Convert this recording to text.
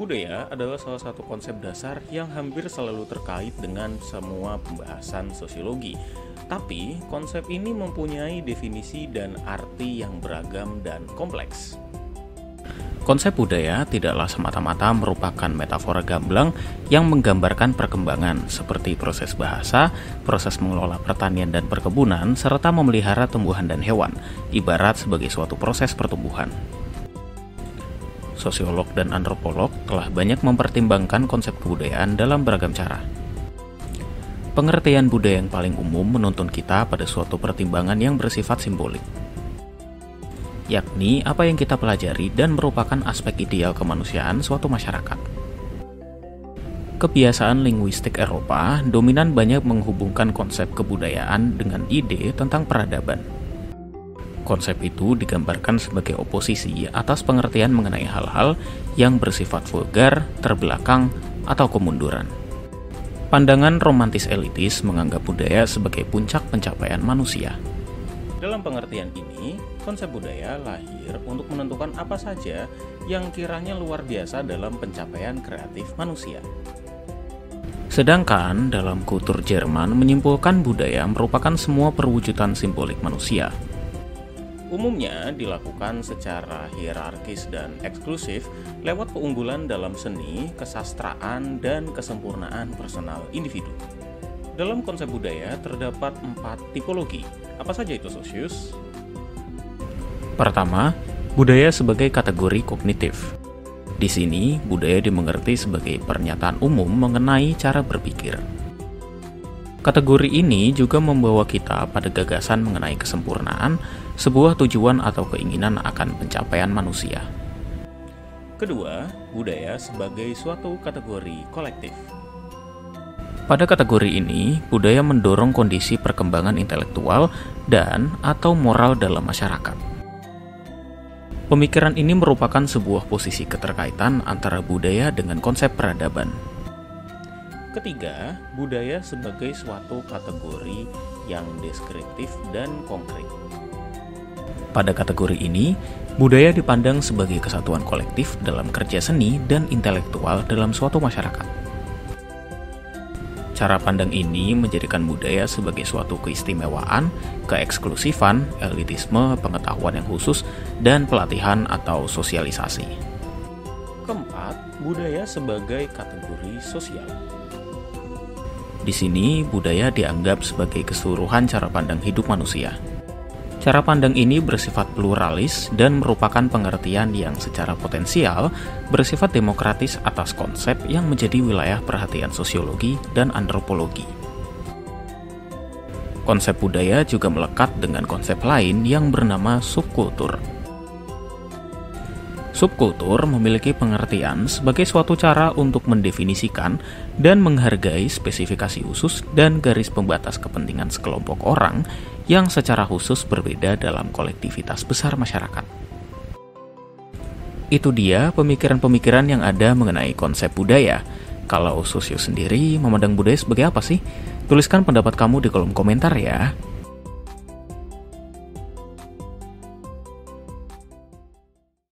Budaya adalah salah satu konsep dasar yang hampir selalu terkait dengan semua pembahasan sosiologi. Tapi, konsep ini mempunyai definisi dan arti yang beragam dan kompleks. Konsep budaya tidaklah semata-mata merupakan metafora gamblang yang menggambarkan perkembangan seperti proses bahasa, proses mengelola pertanian dan perkebunan, serta memelihara tumbuhan dan hewan, ibarat sebagai suatu proses pertumbuhan. Sosiolog dan antropolog telah banyak mempertimbangkan konsep kebudayaan dalam beragam cara. Pengertian budaya yang paling umum menuntun kita pada suatu pertimbangan yang bersifat simbolik, yakni apa yang kita pelajari dan merupakan aspek ideal kemanusiaan suatu masyarakat. Kebiasaan linguistik Eropa dominan banyak menghubungkan konsep kebudayaan dengan ide tentang peradaban. Konsep itu digambarkan sebagai oposisi atas pengertian mengenai hal-hal yang bersifat vulgar, terbelakang, atau kemunduran. Pandangan romantis elitis menganggap budaya sebagai puncak pencapaian manusia. Dalam pengertian ini, konsep budaya lahir untuk menentukan apa saja yang kiranya luar biasa dalam pencapaian kreatif manusia. Sedangkan dalam kultur Jerman menyimpulkan budaya merupakan semua perwujudan simbolik manusia. Umumnya dilakukan secara hierarkis dan eksklusif lewat keunggulan dalam seni, kesastraan, dan kesempurnaan personal individu. Dalam konsep budaya terdapat 4 tipologi. Apa saja itu, Sosius? Pertama, budaya sebagai kategori kognitif. Di sini, budaya dimengerti sebagai pernyataan umum mengenai cara berpikir. Kategori ini juga membawa kita pada gagasan mengenai kesempurnaan, sebuah tujuan atau keinginan akan pencapaian manusia. Kedua, budaya sebagai suatu kategori kolektif. Pada kategori ini, budaya mendorong kondisi perkembangan intelektual dan atau moral dalam masyarakat. Pemikiran ini merupakan sebuah posisi keterkaitan antara budaya dengan konsep peradaban. Ketiga, budaya sebagai suatu kategori yang deskriptif dan konkret. Pada kategori ini, budaya dipandang sebagai kesatuan kolektif dalam kerja seni dan intelektual dalam suatu masyarakat. Cara pandang ini menjadikan budaya sebagai suatu keistimewaan, keeksklusifan, elitisme, pengetahuan yang khusus, dan pelatihan atau sosialisasi. Keempat, budaya sebagai kategori sosial. Di sini, budaya dianggap sebagai keseluruhan cara pandang hidup manusia. Cara pandang ini bersifat pluralis dan merupakan pengertian yang secara potensial bersifat demokratis atas konsep yang menjadi wilayah perhatian sosiologi dan antropologi. Konsep budaya juga melekat dengan konsep lain yang bernama subkultur. Subkultur memiliki pengertian sebagai suatu cara untuk mendefinisikan dan menghargai spesifikasi khusus dan garis pembatas kepentingan sekelompok orang yang secara khusus berbeda dalam kolektivitas besar masyarakat. Itu dia pemikiran-pemikiran yang ada mengenai konsep budaya. Kalau Sosius sendiri memandang budaya sebagai apa sih? Tuliskan pendapat kamu di kolom komentar ya.